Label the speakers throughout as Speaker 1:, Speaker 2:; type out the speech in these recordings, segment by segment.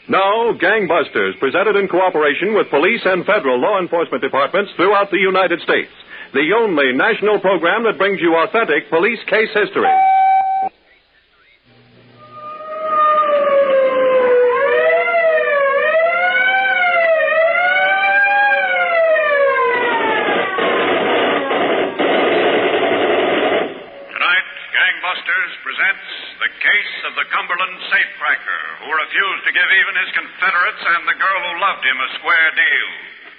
Speaker 1: Now, Gangbusters, presented in cooperation with police and federal law enforcement departments throughout the United States. The only national program that brings you authentic police case history.
Speaker 2: Presents the case of the Cumberland Safecracker, who refused to give even his Confederates and the girl who loved him a square deal,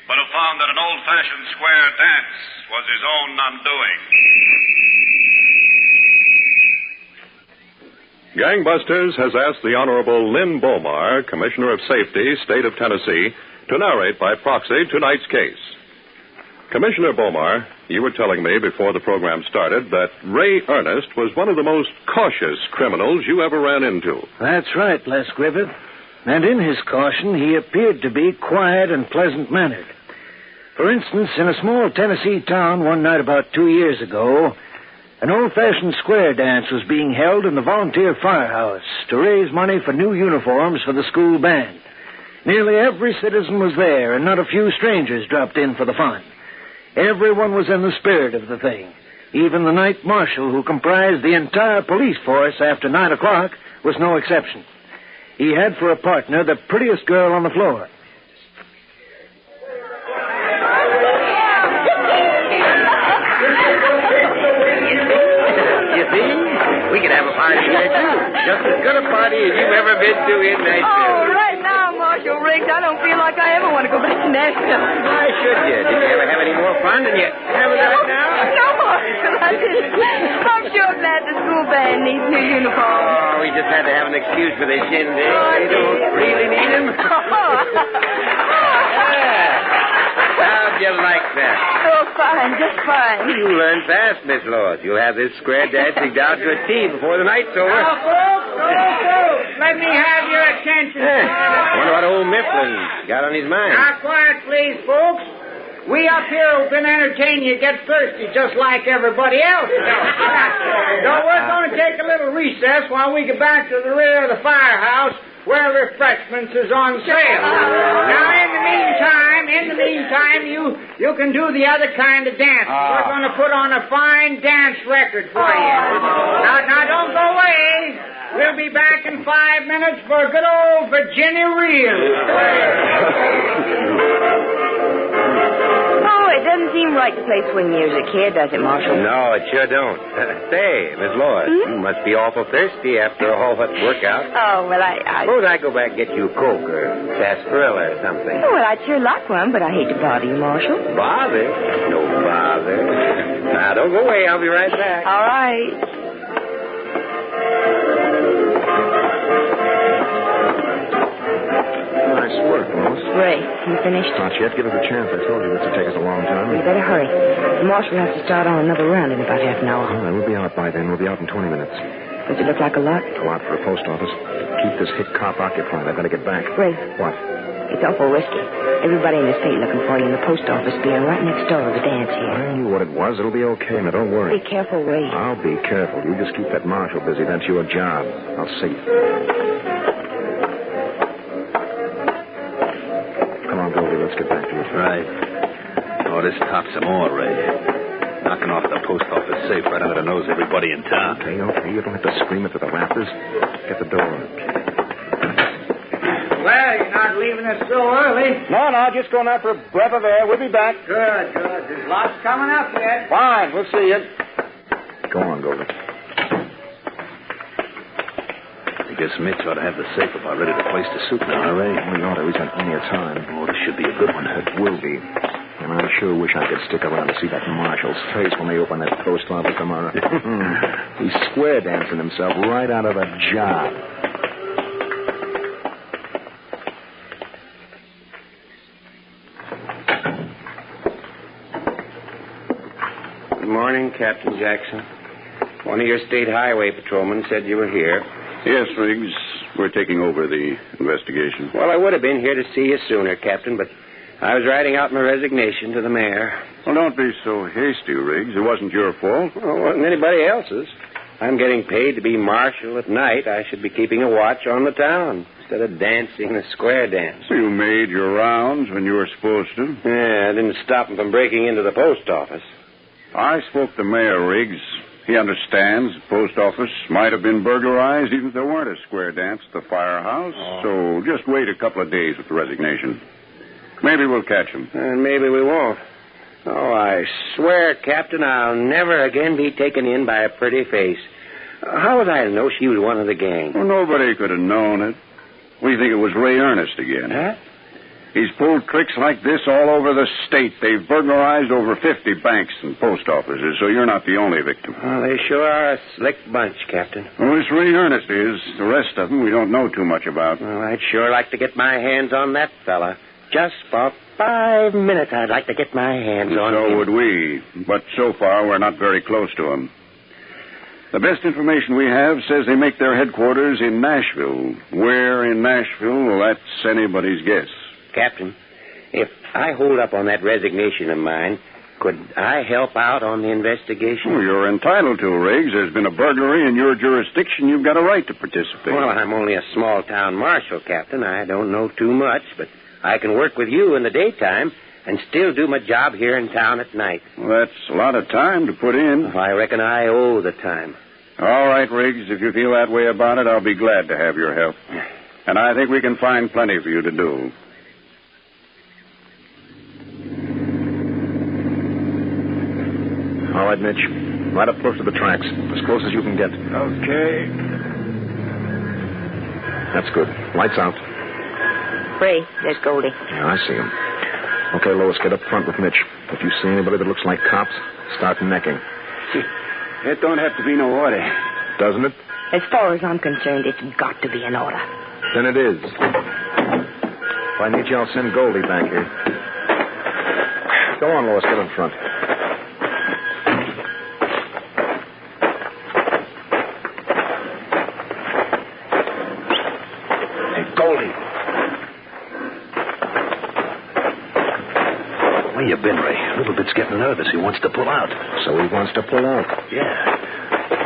Speaker 2: but who found that an old-fashioned square dance was his own undoing.
Speaker 1: Gangbusters has asked the Honorable Lynn Bomar, Commissioner of Safety, State of Tennessee, to narrate by proxy tonight's case. Commissioner Bomar, you were telling me before the program started that Ray Ernest was one of the most cautious criminals you ever ran into.
Speaker 3: That's right, Les Griffith. And in his caution, he appeared to be quiet and pleasant-mannered. For instance, in a small Tennessee town one night about 2 years ago, an old-fashioned square dance was being held in the volunteer firehouse to raise money for new uniforms for the school band. Nearly every citizen was there, and not a few strangers dropped in for the fun. Everyone was in the spirit of the thing. Even the night marshal, who comprised the entire police force after 9 o'clock, was no exception. He had for a partner the prettiest girl on the floor.
Speaker 4: You see? We could have a party here, too. Just as good a party as you've ever been to in Nashville.
Speaker 5: Oh, right now, Marshal Riggs, I don't feel like I ever want to go back to Nashville.
Speaker 4: Why should you? Did you ever have any more fun than you have right now?
Speaker 5: No, Marshal, I didn't. I'm sure glad the school band needs new uniforms.
Speaker 4: Oh, we just had to have an excuse for this shindig. They don't really need them. How'd you like that?
Speaker 5: Oh, fine, just fine.
Speaker 4: You learn fast, Miss Laws. You'll have this square dancing down to a T before the night's over.
Speaker 6: Now, folks, let me have your attention.
Speaker 4: I wonder what old Mifflin got on his mind.
Speaker 6: Now, quiet, please, folks. We up here who've been entertaining you get thirsty just like everybody else does. So we're going to take a little recess while we get back to the rear of the firehouse where refreshments is on sale. Now, in the meantime, you can do the other kind of dance. We're going to put on a fine dance record for you. Now, don't go away. We'll be back in 5 minutes for a good old Virginia reel.
Speaker 5: It doesn't seem right to play swing music here, does it, Marshal?
Speaker 4: No, it sure don't. Say, Miss Laws, you must be awful thirsty after all that workout.
Speaker 5: Oh, well,
Speaker 4: Suppose I go back and get you a Coke or sarsaparilla or something.
Speaker 5: Oh, well, I'd sure like one, but I hate to bother you, Marshal.
Speaker 4: Bother? No bother. Now, don't go away. I'll be right back.
Speaker 5: All right.
Speaker 7: Nice work, Lois.
Speaker 5: Ray, you finished?
Speaker 7: Not yet. Give us a chance. I told you this would take us a long time.
Speaker 5: You better hurry. The marshal will have to start on another round in about half an hour.
Speaker 7: All right, we'll be out by then. We'll be out in 20 minutes.
Speaker 5: Does it look like a lot?
Speaker 7: A lot for a post office. Keep this hick cop occupied. I've got to get back.
Speaker 5: Ray.
Speaker 7: What?
Speaker 5: It's awful risky. Everybody in the state looking for you in the post office being right next door to the dance here.
Speaker 7: I knew what it was. It'll be okay. Now, don't worry.
Speaker 5: Be careful, Ray.
Speaker 7: I'll be careful. You just keep that marshal busy. That's your job. I'll see. Let's get back to it.
Speaker 8: Right. Oh, this tops some more, Ray. Knocking off the post office safe right under the nose of everybody in town.
Speaker 7: Okay. You don't have to scream it to the rafters. Get the door.
Speaker 6: Well, you're not leaving us so early.
Speaker 9: No, just going out for a breath of air. We'll be back.
Speaker 6: Good. There's lots coming up yet.
Speaker 9: Fine, we'll see you.
Speaker 7: Go on, Golden.
Speaker 8: I guess Mitch ought to have the safe about ready to place the suit now, Ray.
Speaker 7: We ought to. He's got plenty of time.
Speaker 8: Oh, this should be a good one.
Speaker 7: It will be. And I sure wish I could stick around to see that marshal's face when they open that post office tomorrow. He's square dancing himself right out of a job.
Speaker 4: Good morning, Captain Jackson. One of your state highway patrolmen said you were here.
Speaker 10: Yes, Riggs. We're taking over the investigation.
Speaker 4: Well, I would have been here to see you sooner, Captain, but I was writing out my resignation to the mayor.
Speaker 10: Well, don't be so hasty, Riggs. It wasn't your fault.
Speaker 4: Well, it wasn't anybody else's. I'm getting paid to be marshal at night. I should be keeping a watch on the town. instead of dancing the square dance.
Speaker 10: You made your rounds when you were supposed to.
Speaker 4: Yeah, I didn't stop him from breaking into the post office.
Speaker 10: I spoke to Mayor Riggs. He understands the post office might have been burglarized even if there weren't a square dance at the firehouse. So just wait a couple of days with the resignation. Maybe we'll catch him.
Speaker 4: And maybe we won't. Oh, I swear, Captain, I'll never again be taken in by a pretty face. How was I to know she was one of the gang?
Speaker 10: Well, nobody could have known it. We think it was Ray Ernest again.
Speaker 4: Huh?
Speaker 10: He's pulled tricks like this all over the state. They've burglarized over 50 banks and post offices, so you're not the only victim.
Speaker 4: Well, they sure are a slick bunch, Captain.
Speaker 10: Well, this Ray Ernest is. The rest of them we don't know too much about.
Speaker 4: Well, I'd sure like to get my hands on that fella. Just for 5 minutes, I'd like to get my hands on him.
Speaker 10: So would we. But so far, we're not very close to him. The best information we have says they make their headquarters in Nashville. Where in Nashville, well, that's anybody's guess.
Speaker 4: Captain, if I hold up on that resignation of mine, could I help out on the investigation?
Speaker 10: Well, you're entitled to, Riggs. There's been a burglary in your jurisdiction. You've got a right to participate.
Speaker 4: Well, I'm only a small-town marshal, Captain. I don't know too much, but I can work with you in the daytime and still do my job here in town at night.
Speaker 10: Well, that's a lot of time to put in.
Speaker 4: I reckon I owe the time.
Speaker 10: All right, Riggs. If you feel that way about it, I'll be glad to have your help. And I think we can find plenty for you to do.
Speaker 7: All right, Mitch. Right up close to the tracks. As close as you can get.
Speaker 3: Okay.
Speaker 7: That's good. Lights out.
Speaker 5: Ray, there's Goldie.
Speaker 7: Yeah, I see him. Okay, Lois, get up front with Mitch. If you see anybody that looks like cops, start necking.
Speaker 4: It don't have to be no order.
Speaker 7: Doesn't it?
Speaker 5: As far as I'm concerned, it's got to be an order.
Speaker 7: Then it is. If I need you, I'll send Goldie back here. Go on, Lois, get in front.
Speaker 8: Where you been, Ray? Littlebit's getting nervous. He wants to pull out.
Speaker 7: So he wants to pull out?
Speaker 8: Yeah.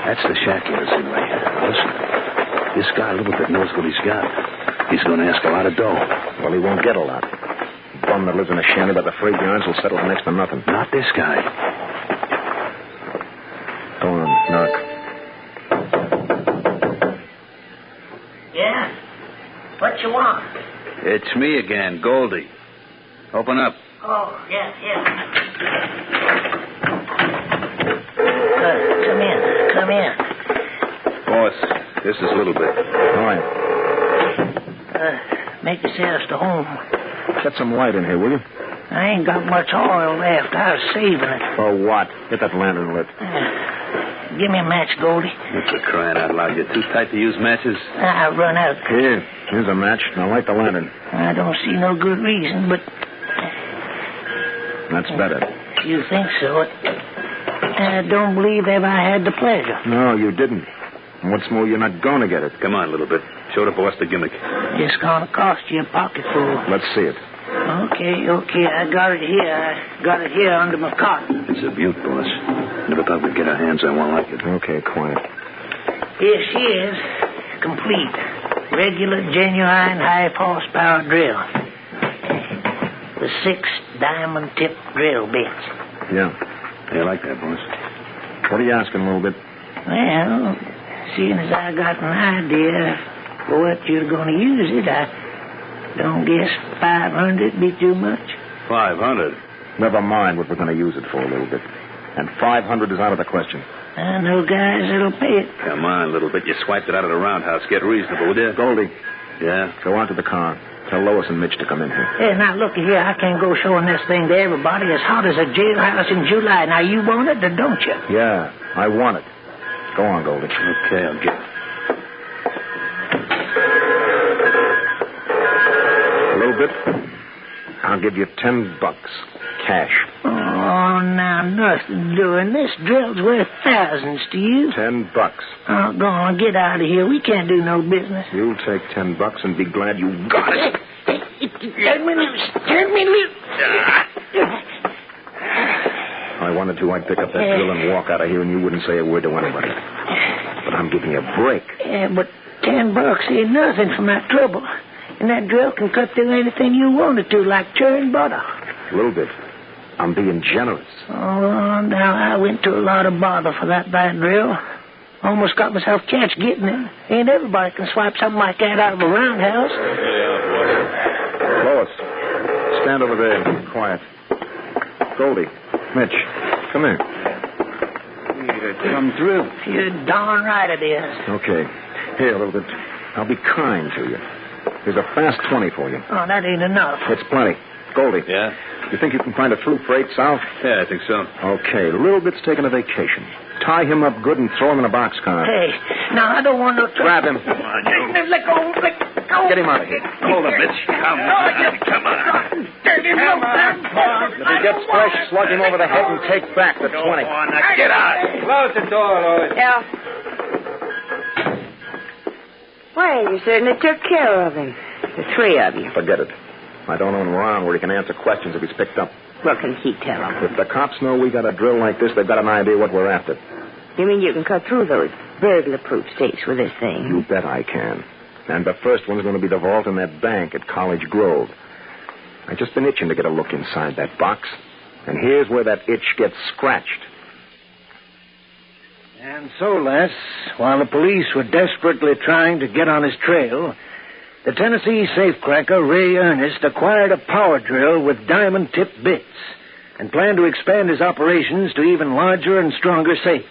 Speaker 8: That's the shack you was in, Ray. Now, listen. This guy, Littlebit, knows what he's got. He's going to ask a lot of dough.
Speaker 7: Well, he won't get a lot. The bum that lives in a shanty by the freight yards will settle for next to nothing.
Speaker 8: Not this guy.
Speaker 7: Go on, knock.
Speaker 3: Yeah? What you want?
Speaker 8: It's me again, Goldie. Open up.
Speaker 3: Oh, yeah. Come in.
Speaker 8: Boss, this is Littlebit.
Speaker 7: All right.
Speaker 3: Make yourselves to home.
Speaker 7: Set some light in here, will you?
Speaker 3: I ain't got much oil left. I was saving it.
Speaker 7: For what? Get that lantern lit.
Speaker 3: Give me a match, Goldie.
Speaker 8: For crying out loud, you're too tight to use matches?
Speaker 3: I run out.
Speaker 7: Here's a match. Now light the lantern.
Speaker 3: I don't see no good reason, but...
Speaker 7: That's better.
Speaker 3: You think so? I don't believe ever I had the pleasure.
Speaker 7: No, you didn't. And what's more, you're not going to get it.
Speaker 8: Come on, Littlebit. Show the boss the gimmick.
Speaker 3: It's going to cost you a pocketful.
Speaker 7: Let's see it.
Speaker 3: Okay. I got it here. I got it here under my cot.
Speaker 8: It's a beaut, boss. Never thought we'd get our hands on one like it.
Speaker 7: Okay, quiet.
Speaker 3: Here she is. Complete. Regular, genuine, high-horsepower drill. The 6 diamond-tipped drill bits.
Speaker 7: Yeah.
Speaker 8: I like that, boss.
Speaker 7: What are you asking, a little bit?
Speaker 3: Well, seeing as I got an idea for what you're going to use it, I don't guess 500 be too much.
Speaker 8: 500?
Speaker 7: Never mind what we're going to use it for, a little bit. And 500 is out of the question.
Speaker 3: I know guys that'll pay it.
Speaker 8: Come on, Littlebit. You swiped it out of the roundhouse. Get reasonable, will you?
Speaker 7: Goldie.
Speaker 8: Yeah?
Speaker 7: Go on to the car. Tell Lois and Mitch to come in here.
Speaker 3: Hey, now, look here. I can't go showing this thing to everybody. As hot as a jailhouse in July. Now, you want it, or don't you?
Speaker 7: Yeah, I want it. Go on, Goldie.
Speaker 8: Okay, I'll get it.
Speaker 7: A little bit. I'll give you $10. Cash.
Speaker 3: Oh, now, nothing doing. This drill's worth thousands to you.
Speaker 7: $10.
Speaker 3: Oh, go on. Get out of here. We can't do no business.
Speaker 7: You'll take $10 and be glad you got it.
Speaker 3: Turn me loose.
Speaker 7: I wanted to. I'd pick up that drill and walk out of here, and you wouldn't say a word to anybody. But I'm giving you a break.
Speaker 3: Yeah, but $10 ain't nothing for my trouble. And that drill can cut through anything you want it to, like churn butter.
Speaker 7: A little bit. I'm being generous.
Speaker 3: Oh, now, I went to a lot of bother for that bad drill. Almost got myself catched getting it. Ain't everybody can swipe something like that out of a roundhouse.
Speaker 7: Lois, stand over there. Quiet. Goldie, Mitch, come here.
Speaker 9: Come through.
Speaker 3: You're darn right it is.
Speaker 7: Okay. Here, a little bit. I'll be kind to you. Here's a fast 20 for you.
Speaker 3: Oh, that ain't enough.
Speaker 7: It's plenty. Goldie.
Speaker 9: Yeah?
Speaker 7: You think you can find a through freight south?
Speaker 9: Yeah, I think so.
Speaker 7: Okay. Little Bit's taking a vacation. Tie him up good and throw him in a boxcar.
Speaker 3: Hey, now, I don't want no trouble.
Speaker 7: Grab him.
Speaker 3: Let go.
Speaker 7: Get him out of here.
Speaker 9: Hold him, Mitch. Come on.
Speaker 7: If he gets fresh, slug him over the head and take back the 20.
Speaker 9: Now get out. Close the door, Lois.
Speaker 5: Yeah. Well, you certainly took care of him. The three of you.
Speaker 7: Forget it. I don't own around where he can answer questions if he's picked up.
Speaker 5: What can he tell him?
Speaker 7: If the cops know we got a drill like this, they've got an idea what we're after.
Speaker 5: You mean you can cut through those burglar-proof safes with this thing?
Speaker 7: You bet I can. And the first one's going to be the vault in that bank at College Grove. I've just been itching to get a look inside that box. And here's where that itch gets scratched.
Speaker 3: And so, Les, while the police were desperately trying to get on his trail, the Tennessee safecracker Ray Ernest acquired a power drill with diamond-tipped bits and planned to expand his operations to even larger and stronger safes.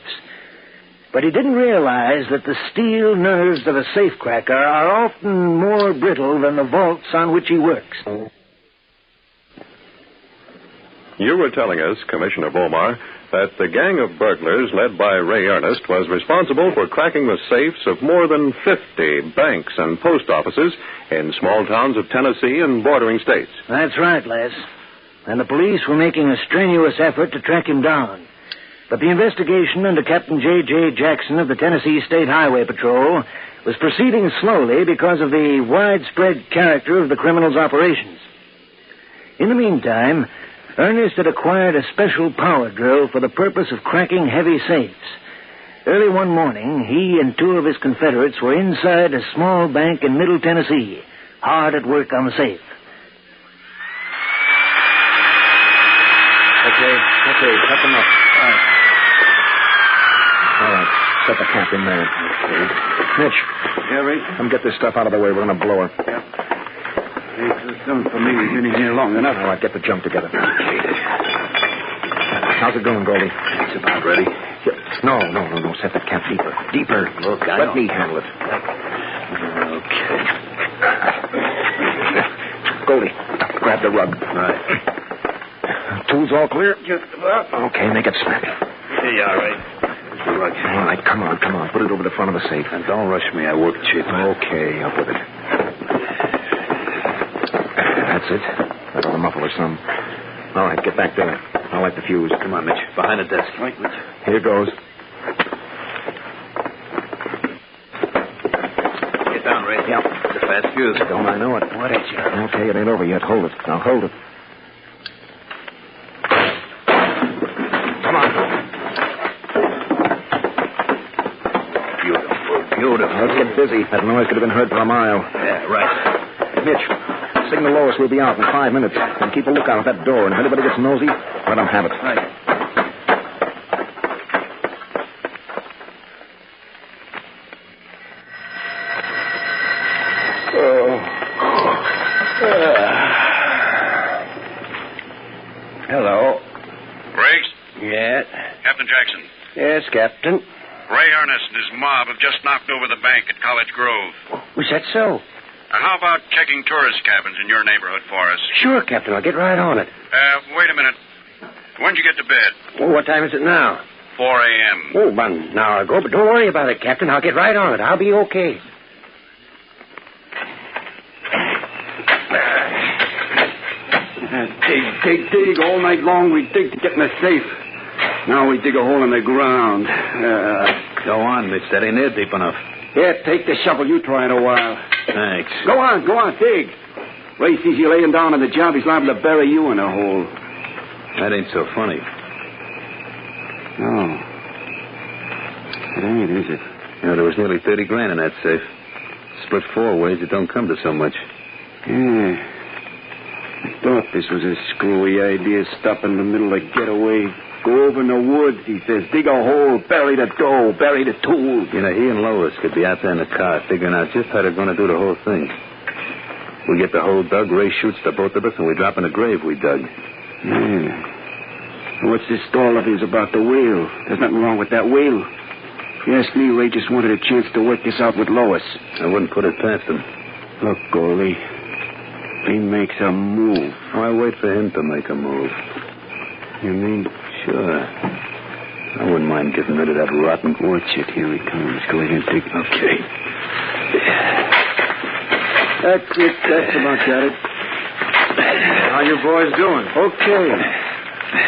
Speaker 3: But he didn't realize that the steel nerves of a safecracker are often more brittle than the vaults on which he works.
Speaker 1: You were telling us, Commissioner Bomar, that the gang of burglars led by Ray Ernest was responsible for cracking the safes of more than 50 banks and post offices in small towns of Tennessee and bordering states.
Speaker 3: That's right, Les. And the police were making a strenuous effort to track him down. But the investigation under Captain J.J. Jackson of the Tennessee State Highway Patrol was proceeding slowly because of the widespread character of the criminals' operations. In the meantime, Ernest had acquired a special power drill for the purpose of cracking heavy safes. Early one morning, he and two of his Confederates were inside a small bank in Middle Tennessee, hard at work on the safe.
Speaker 7: Okay, cut them up. All right, set the cap in there. Okay. Mitch.
Speaker 9: Yeah, Ray?
Speaker 7: Come get this stuff out of the way. We're going to blow her.
Speaker 9: Yeah. It's done for me. We've been in here long enough.
Speaker 7: All right, get the junk together. How's it going, Goldie?
Speaker 9: It's about ready.
Speaker 7: No. Set the cap deeper. Deeper.
Speaker 9: Look,
Speaker 7: Let me handle it.
Speaker 9: Okay.
Speaker 7: Goldie, grab the rug.
Speaker 9: Right.
Speaker 7: Tools all clear?
Speaker 9: Just about.
Speaker 7: Okay, make it snap.
Speaker 9: Here you are, Ray. Here's the rug.
Speaker 7: All right, come on. Put it over the front of the safe.
Speaker 9: And don't rush me. I work cheap.
Speaker 7: Okay, up with it. That's it. That ought to muffle her some. All right, get back there. I'll light the fuse.
Speaker 9: Come on, Mitch. Behind the desk. Right, Mitch.
Speaker 7: Here goes.
Speaker 9: Get down, Ray.
Speaker 7: Yeah.
Speaker 9: It's a fast fuse.
Speaker 7: Don't I know it?
Speaker 3: What is it?
Speaker 7: Okay, it ain't over yet. Hold it. Now hold it. Come on. Beautiful. Let's get busy. That noise could have been heard for a mile.
Speaker 9: Yeah, right.
Speaker 7: Mitch, signal Lois we'll be out in 5 minutes. And keep a lookout at that door. And if anybody gets nosy, let them have it.
Speaker 9: Right.
Speaker 4: Hello.
Speaker 2: Briggs?
Speaker 4: Yeah.
Speaker 2: Captain Jackson.
Speaker 4: Yes, Captain.
Speaker 2: Ray Ernest and his mob have just knocked over the bank at College Grove.
Speaker 4: Was that so?
Speaker 2: How about checking tourist cabins in your neighborhood for us?
Speaker 4: Sure, Captain. I'll get right on it.
Speaker 2: Wait a minute. When'd you get to bed?
Speaker 4: Oh, what time is it now?
Speaker 2: 4 a.m.
Speaker 4: Oh, about an hour ago, but don't worry about it, Captain. I'll get right on it. I'll be okay.
Speaker 9: Dig. All night long we dig to get in the safe. Now we dig a hole in the ground. Go on, Mitch. That ain't there deep enough. Yeah, take the shovel. You try it a while.
Speaker 8: Thanks.
Speaker 9: Go on, dig. Ray sees you laying down on the job. He's liable to bury you in a hole.
Speaker 8: That ain't so funny.
Speaker 9: No. It ain't, is it?
Speaker 8: You know, there was nearly 30 grand in that safe. Split 4 ways, it don't come to so much.
Speaker 9: Yeah. I thought this was a screwy idea. Stop in the middle of getaway. Go over in the woods, he says. Dig a hole, bury the dough, bury the tools.
Speaker 8: You know, he and Lois could be out there in the car figuring out just how they're going to do the whole thing. We get the hole dug, Ray shoots the both of us, and we drop in the grave we dug.
Speaker 9: Yeah. What's this stall of his about the whale? There's nothing wrong with that whale. If you ask me, Ray just wanted a chance to work this out with Lois.
Speaker 8: I wouldn't put it past him.
Speaker 9: Look, Goldie, if he makes a move.
Speaker 8: Why wait for him to make a move?
Speaker 9: You mean?
Speaker 8: Sure. I wouldn't mind getting rid of that rotten...
Speaker 9: Watch it. Here he comes. Go ahead and take...
Speaker 8: Okay.
Speaker 9: That's it. That's about got it.
Speaker 7: How you boys doing?
Speaker 9: Okay.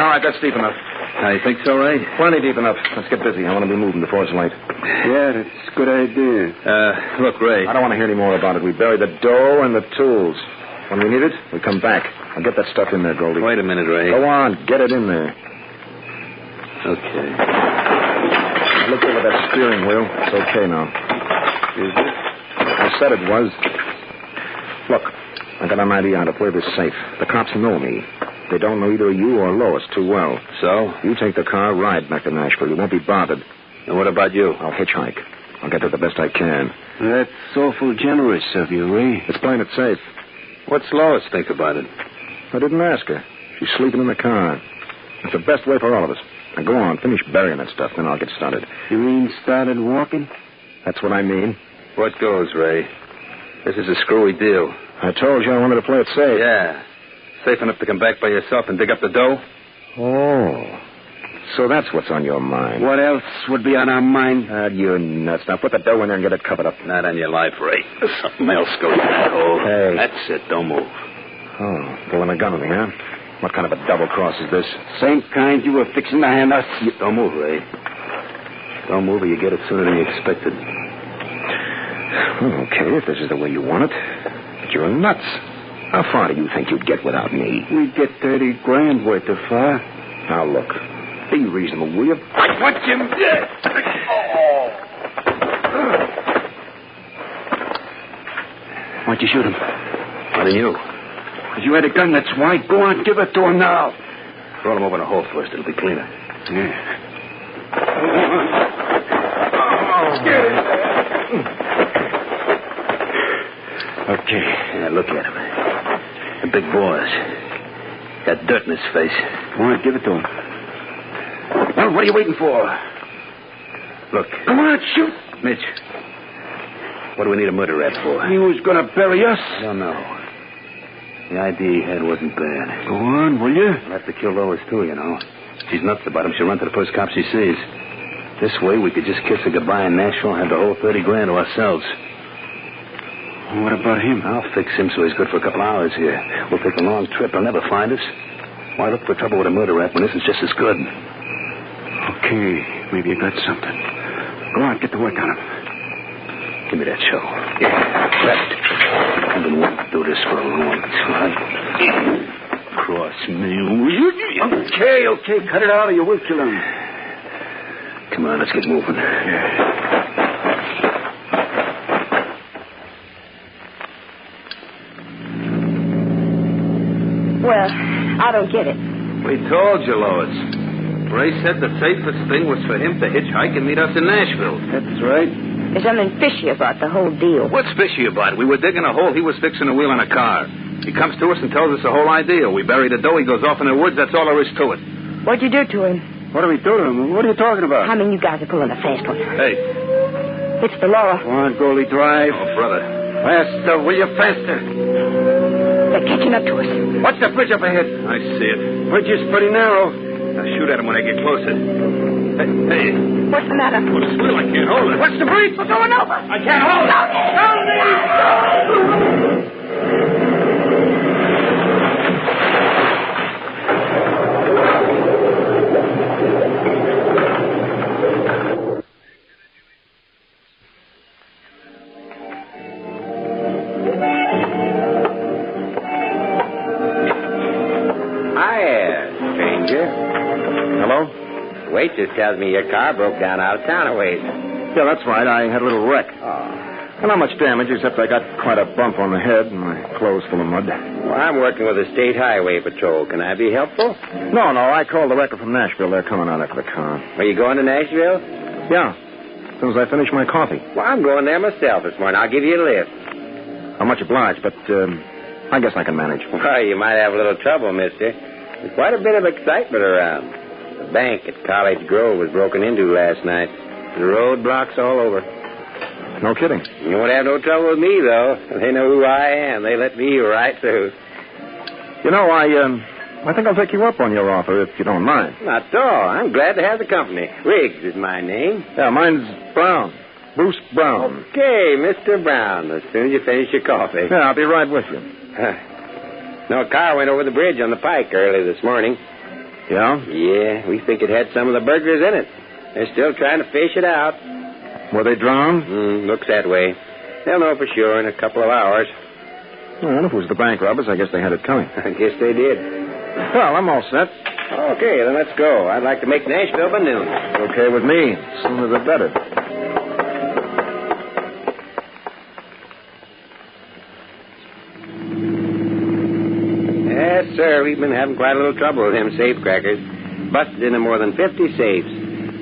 Speaker 7: All right, that's deep enough.
Speaker 8: You think so, Ray?
Speaker 7: Plenty deep enough. Let's get busy. I want to be moving before it's late.
Speaker 9: Yeah, that's a good idea.
Speaker 8: Look, Ray.
Speaker 7: I don't want to hear any more about it. We buried the dough and the tools. When we need it, we come back. I'll get that stuff in there, Goldie.
Speaker 8: Wait a minute, Ray.
Speaker 7: Go on. Get it in there.
Speaker 8: Okay.
Speaker 7: I looked over that steering wheel. It's okay now.
Speaker 8: Is it?
Speaker 7: I said it was. Look, I got an idea how to play this safe. The cops know me. They don't know either you or Lois too well.
Speaker 8: So?
Speaker 7: You take the car, ride back to Nashville. You won't be bothered.
Speaker 8: And what about you?
Speaker 7: I'll hitchhike. I'll get there the best I can.
Speaker 9: That's awful generous of you, Ray.
Speaker 7: It's playing it safe.
Speaker 8: What's Lois think about it?
Speaker 7: I didn't ask her. She's sleeping in the car. It's the best way for all of us. Now go on, finish burying that stuff, then I'll get started.
Speaker 9: You mean started walking?
Speaker 7: That's what I mean.
Speaker 8: What goes, Ray? This is a screwy deal.
Speaker 7: I told you I wanted to play it safe.
Speaker 8: Yeah. Safe enough to come back by yourself and dig up the dough?
Speaker 7: Oh. So that's what's on your mind.
Speaker 9: What else would be on our mind?
Speaker 7: You're nuts. Now put the dough in there and get it covered up.
Speaker 8: Not on your life, Ray. There's something else going in that hole.
Speaker 7: Hey.
Speaker 8: That's it. Don't move.
Speaker 7: Oh, pulling a gun on me, huh? What kind of a double cross is this?
Speaker 9: Same kind you were fixing to hand us.
Speaker 8: Don't move, Ray. Don't move or you get it sooner than you expected.
Speaker 7: Well, okay, if this is the way you want it. But you're nuts. How far do you think you'd get without me?
Speaker 9: We'd get 30 grand worth of far.
Speaker 7: Now, look. Be reasonable, will you?
Speaker 9: Watch him dead. Why'd you shoot him?
Speaker 8: Why didn't you?
Speaker 9: Because you had a gun, that's why. Go on, give it to him now.
Speaker 8: Roll him over in a hole first. It'll be cleaner.
Speaker 9: Yeah.
Speaker 8: Scared him.
Speaker 9: Okay.
Speaker 8: Yeah, look at him. A big boss. Got dirt in his face.
Speaker 9: Go on, give it to him. Well, what are you waiting for?
Speaker 8: Look.
Speaker 9: Come on, shoot.
Speaker 8: Mitch. What do we need a murder rap for?
Speaker 9: He was going to bury us.
Speaker 8: I don't know. The idea he had wasn't bad.
Speaker 9: Go on, will you?
Speaker 8: We'll have to kill Lois, too, you know. If she's nuts about him, she'll run to the first cop she sees. This way, we could just kiss her goodbye in Nashville and have the whole 30 grand to ourselves.
Speaker 9: What about him?
Speaker 8: I'll fix him so he's good for a couple hours here. We'll take a long trip. He'll never find us. Why look for trouble with a murder rap when this is just as good?
Speaker 9: Okay, maybe you got something. Go on, get to work on him.
Speaker 8: Give me that shovel. Yeah, left. I've been wanting to do this for a long time. Cross me.
Speaker 9: Okay. Cut it out or you will kill him.
Speaker 8: Come on, let's get moving.
Speaker 5: Well, I don't get it.
Speaker 8: We told you, Lois. Ray said the safest thing was for him to hitchhike and meet us in Nashville.
Speaker 9: That's right.
Speaker 5: There's something fishy about the whole deal.
Speaker 8: What's fishy about it? We were digging a hole. He was fixing a wheel on a car. He comes to us and tells us the whole idea. We bury the dough. He goes off in the woods. That's all there is to it.
Speaker 5: What'd you do to him?
Speaker 9: What do we do to him? What are you talking about?
Speaker 5: I mean, you guys are pulling a fast one.
Speaker 8: Hey.
Speaker 5: It's the law.
Speaker 9: Come on, Goldie, drive.
Speaker 8: Oh, brother.
Speaker 9: Faster, will you? Faster.
Speaker 5: They're catching up to us.
Speaker 9: What's the bridge up ahead?
Speaker 8: I see it.
Speaker 9: Bridge is pretty narrow.
Speaker 8: Now shoot at him when I get closer. Hey.
Speaker 5: What's the matter?
Speaker 8: Well, it's still. I can't hold it.
Speaker 9: What's the bridge?
Speaker 5: We're going over.
Speaker 9: I can't hold it.
Speaker 4: Waitress tells me your car broke down out of town a ways.
Speaker 7: Yeah, that's right. I had a little wreck.
Speaker 4: Oh.
Speaker 7: Well, not much damage, except I got quite a bump on the head and my clothes full of mud.
Speaker 4: Well, I'm working with the State Highway Patrol. Can I be helpful?
Speaker 7: No, I called the wrecker from Nashville. They're coming out after the car.
Speaker 4: Are you going to Nashville?
Speaker 7: Yeah, as soon as I finish my coffee.
Speaker 4: Well, I'm going there myself this morning. I'll give you a lift.
Speaker 7: I'm much obliged, but I guess I can manage.
Speaker 4: Well, you might have a little trouble, mister. There's quite a bit of excitement around. The bank at College Grove was broken into last night. The roadblocks all over.
Speaker 7: No kidding.
Speaker 4: You won't have no trouble with me, though. They know who I am. They let me right through.
Speaker 7: You know, I think I'll take you up on your offer, if you don't mind.
Speaker 4: Not at all. I'm glad to have the company. Riggs is my name.
Speaker 7: Yeah, mine's Brown. Bruce Brown.
Speaker 4: Okay, Mr. Brown, as soon as you finish your coffee.
Speaker 7: Yeah, I'll be right with you.
Speaker 4: No, a car went over the bridge on the pike early this morning.
Speaker 7: Yeah?
Speaker 4: Yeah, we think it had some of the burglars in it. They're still trying to fish it out.
Speaker 7: Were they drowned?
Speaker 4: Looks that way. They'll know for sure in a couple of hours.
Speaker 7: Well, if it was the bank robbers, I guess they had it coming.
Speaker 4: I guess they did.
Speaker 7: Well, I'm all set.
Speaker 4: Okay, then let's go. I'd like to make Nashville by noon.
Speaker 7: Okay with me. Sooner the better.
Speaker 4: Yes, sir. We've been having quite a little trouble with them safecrackers. Busted into more than 50 safes.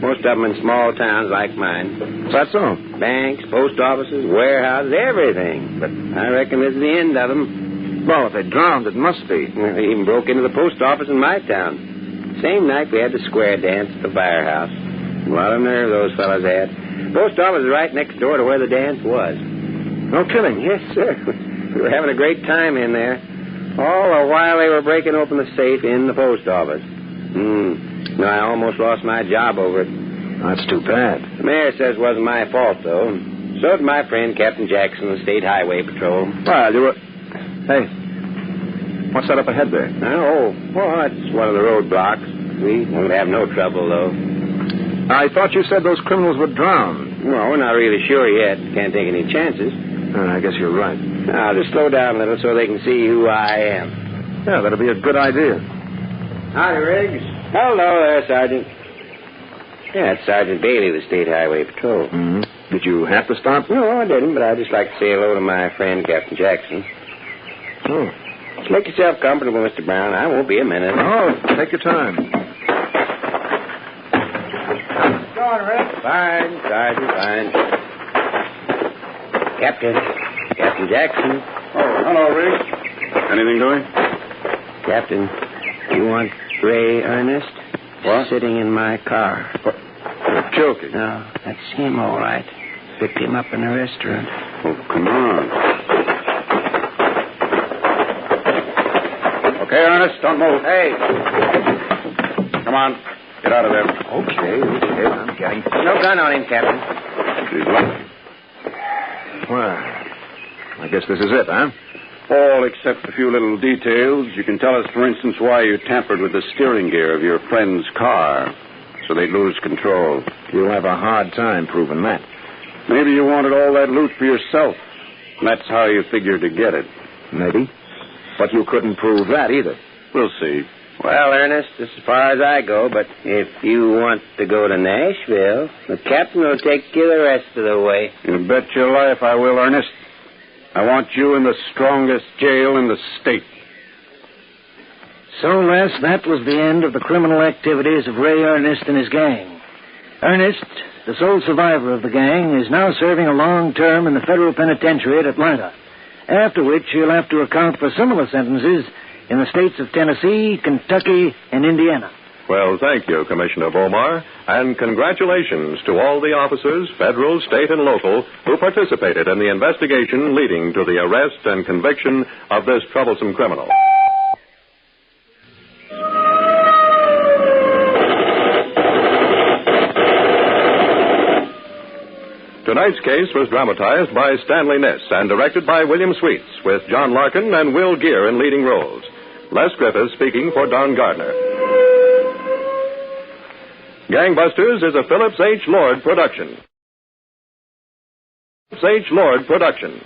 Speaker 4: Most of them in small towns like mine.
Speaker 7: Is that so?
Speaker 4: Banks, post offices, warehouses, everything. But I reckon this is the end of them.
Speaker 7: Well, if they drowned, it must be.
Speaker 4: They even broke into the post office in my town. Same night we had the square dance at the firehouse. A lot of nerve those fellas had. Post office is right next door to where the dance was.
Speaker 7: No kidding.
Speaker 4: Yes, sir. We were having a great time in there. All the while they were breaking open the safe in the post office. No, I almost lost my job over it.
Speaker 7: That's too bad.
Speaker 4: The mayor says it wasn't my fault, though. So did my friend, Captain Jackson, of the State Highway Patrol.
Speaker 7: Well, you were... Hey, what's that up ahead there?
Speaker 4: Oh, well, that's one of the roadblocks. We won't have no trouble, though.
Speaker 7: I thought you said those criminals were drowned.
Speaker 4: Well, we're not really sure yet. Can't take any chances.
Speaker 7: I guess you're right.
Speaker 4: I'll just slow down a little so they can see who I am.
Speaker 7: Yeah, that'll be a good idea.
Speaker 4: Howdy, Riggs. Hello there, Sergeant. Yeah, it's Sergeant Bailey of the State Highway Patrol.
Speaker 7: Mm-hmm. Did you have to stop?
Speaker 4: No, I didn't, but I'd just like to say hello to my friend, Captain Jackson.
Speaker 7: Oh.
Speaker 4: Just make yourself comfortable, Mr. Brown. I won't be a minute.
Speaker 7: Oh, take your time.
Speaker 6: How's it going, Rick?
Speaker 4: Fine, Sergeant, fine. Captain Jackson.
Speaker 10: Oh, hello, Riggs. Anything doing?
Speaker 4: Captain, you want Ray Ernest?
Speaker 10: What?
Speaker 4: Sitting in my car.
Speaker 10: What? You're joking.
Speaker 4: No, that's him, all right. Picked him up in the restaurant.
Speaker 10: Oh, come on. Okay, Ernest, don't move.
Speaker 4: Hey.
Speaker 10: Come on. Get out of there.
Speaker 7: Okay, I'm getting...
Speaker 4: No gun on him, Captain.
Speaker 10: She's lucky.
Speaker 7: Well, I guess this is it, huh?
Speaker 10: All except a few little details. You can tell us, for instance, why you tampered with the steering gear of your friend's car so they'd lose control.
Speaker 7: You'll have a hard time proving that.
Speaker 10: Maybe you wanted all that loot for yourself. And that's how you figured to get it.
Speaker 7: Maybe. But you couldn't prove that either.
Speaker 10: We'll see.
Speaker 4: Well, Ernest, this is as far as I go, but if you want to go to Nashville, the captain will take you the rest of the way.
Speaker 10: You bet your life I will, Ernest. I want you in the strongest jail in the state.
Speaker 3: So, Les, that was the end of the criminal activities of Ray Ernest and his gang. Ernest, the sole survivor of the gang, is now serving a long term in the federal penitentiary at Atlanta, after which he'll have to account for similar sentences in the states of Tennessee, Kentucky, and Indiana.
Speaker 1: Well, thank you, Commissioner Bomar, and congratulations to all the officers, federal, state, and local, who participated in the investigation leading to the arrest and conviction of this troublesome criminal. Tonight's case was dramatized by Stanley Niss and directed by William Sweets, with John Larkin and Will Geer in leading roles. Les Griffiths speaking for Don Gardner. Gangbusters is a Phillips H. Lord production. Phillips H. Lord production.